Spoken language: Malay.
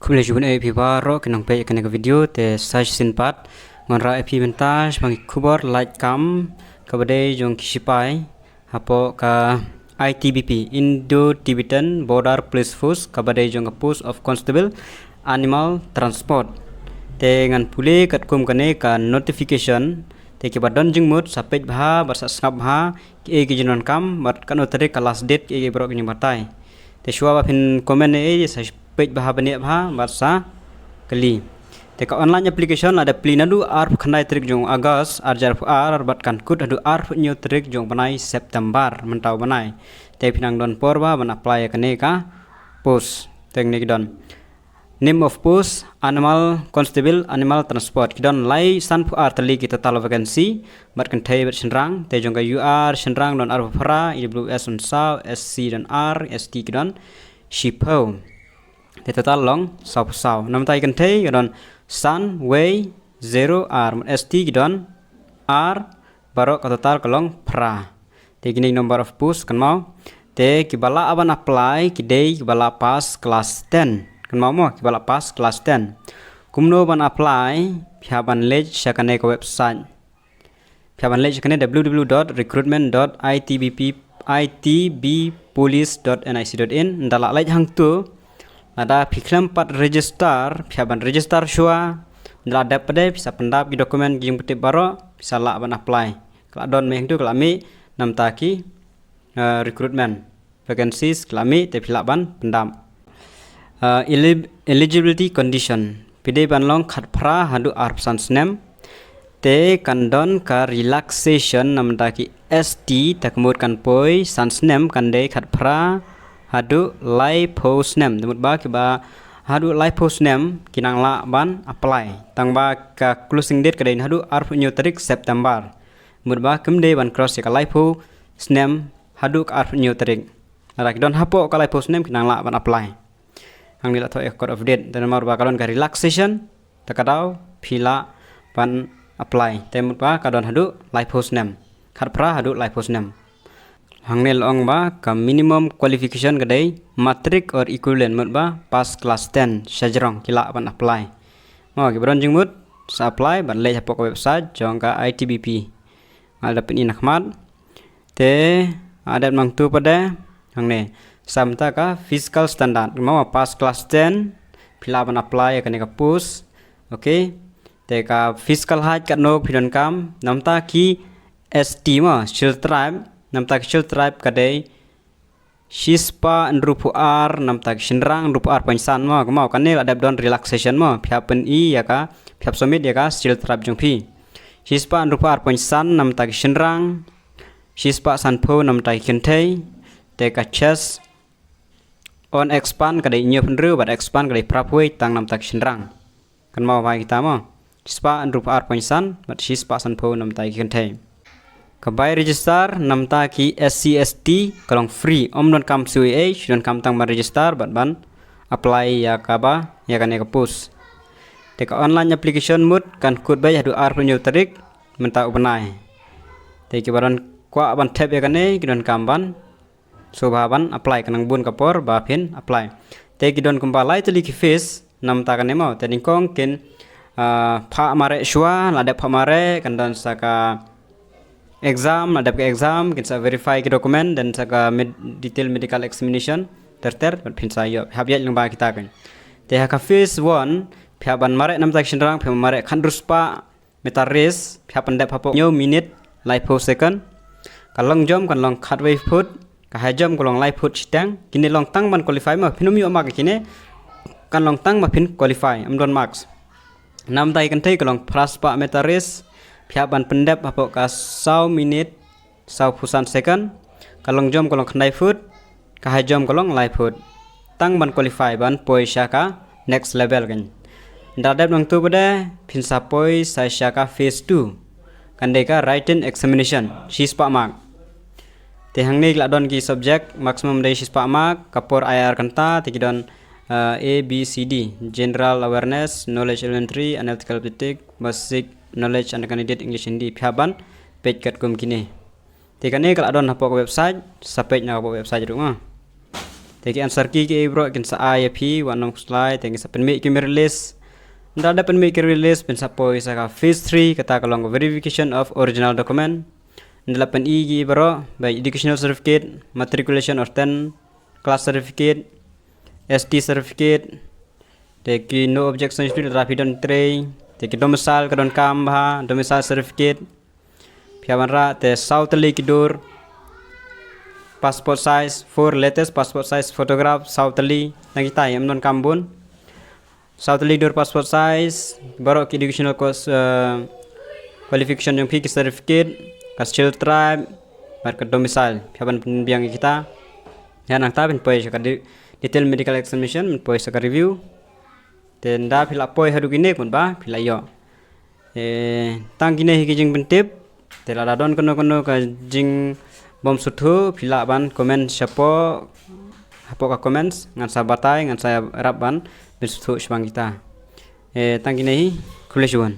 Kumle jubun EP baro kenang pe kena video te search sinpat ngonra EP mentas bang kubor light cam kabade jong kisipai hapo ka ITBP Indo Tibetan Border Police Force kabade jong post of constable animal transport te ngan pule kat kum kane ka notification te ke badon jing mut sapet bha barsa snap bha ke ke jinon kam mat kan otare ka last date ke bro ke batai te shwa ba phin comment e sa page bha bane bha barsa kali te ka online application ada plinadu ar khanai trik jong agas arjar ar bat kan kut adu ar nyu trik jong banai september mentau banai te pinang don porba ban apply kane ka post teknik don name of post animal constable animal transport kidon lai san pu ar tali kita tal vacancy bat kan thai bet senrang te jong ka ur senrang don ar phara ews on saw sc don r st kidon shipo te total long saw nam tai kan thai kidon sun way 0 r st kidon r barok ka total kalong phra te gini number of post kan mau te kibala aban apply kidei kibala pass class 10 kan mau mo kibala pass class 10 kumno ban apply phaban lej sakane ko website phaban lej sakane www.itbpolice.nic.in ndala lej hang tu ada phiklam pat register phaban register shua ndala dapade bisa pendap ki dokumen jing putih baro bisa la ban apply kala don meng tu kala mi nam taki recruitment vacancies kala mi te phila ban pendam eligibility condition pide ban long khat phra hadu arpsan snem te kandon ka relaxation namda ki st takmut kan poi san snem kande khat phra hadu live post snem demut ba ki ba hadu live post snem kinang la ban apply tangba ka closing date kadain hadu arp nyu tarik september mut ba kemde ban cross ka live post snem hadu ka arp nyu tarik ara ki don hapo ka live post snem kinang la ban apply hang nila to code of date dan nomor ba kalon ka relaxation takadau phila ban apply temut ba kadon hadu live post name khat phra hadu live post name hang nil ong ba ka minimum qualification kadai matric or equivalent mut ba pass class 10 sajrong kila ban apply mo ki bron jingmut sa apply ban le hapo website jong ka ITBP al dapin inakmat te adat mang tu pada hang ne samta ka fiscal standard mau pass class 10 phila ban apply kane ka post okay te ka fiscal height kat nok phidon kam namta ki st ma shil tribe namta ki shil tribe kadai shispa nrupu r namta ki shinrang nrupu r pansan ma mau kane adap don relaxation ma phyapen i ya ka phyap somit ya ka shil tribe jong phi shispa nrupu r pansan namta ki shinrang shispa sanpho namta ki kenthei te ka chest on expand kadai nyu phnru bat expand kadai prapoi tang namta ki shinrang kan mau vai kita ma spa andrup ar pansan mat spa sanpho namta ki kenthei kabai register namta ki SCST kalong free omdon kam CUH don kam tang ban register bat ban apply ya kaba ya kan ka post te ka online application mut kan kut bai hadu ar punyo tarik menta upanai te ki baron kwa ban tab ya kane ki don kam ban sobha ban apply kanang bun kapor ba phin apply te ki don kumbalai tuli ki face namta kane mau te ningkong ken pha mare shwa ladap pha mare kandan saka exam ladap ke exam kin sa verify ki document dan saka detail medical examination terter phin sa yo habya ling ba kita kan te ha ka phase 1 phya ban mare nam tak shinrang phya mare khandruspa metaris phya pandap hapo nyo minute live per second kalong jom kan long khat wave foot ka hajam kolong live foot chitang kini long tang ban qualify ma phinum yo ma kine kan long tang ma phin qualify amdon marks nam tai kan thei kalong praspa metaris phya ban pendap hapo ka 100 minute 100 second kalong jom kolong khandai foot ka hajam kolong live foot tang ban qualify ban poisa ka next level kan dadap nang tu bada phin sa poi sa shaka phase 2 kan deka written examination shispa mark te hangni la don ki subject maximum dei shispa mark kapor ir kanta te ki don A, B, C, D general awareness knowledge elementary analytical basic basic knowledge and candidate English Hindi phaban page kat kum kini te kane kala don hapo website sa page na website ru ma Teki answer ki bro kin sa ai phi one slide teki sa penmi ki release. Nda ada penmi ki release pen sa poi sa ka phase 3 kata kalong verification of original document. Ndala pen i ki bro by educational certificate, matriculation or 10 class certificate, ST certificate. Teki no objection to rapidon tray. Teki domicile kadon kamba domicile certificate. Piawan ra te Southly Kidur passport size 4 latest passport size photograph Southly nagita yam non kambun Southly Kidur passport size baru educational course qualification yang fix certificate kasil tribe marka domicile piawan biang kita ya nang ta ben poi ka detail medical examination poi sa review then da phila poi hadu gine kun ba phila yo tang gine hi jing bentip tela radon kono ka jing bom suthu phila ban comment siapa hapo ka comments ngan sa batai ngan saya rap ban ben suthu shbang kita tang gine hi kulesuan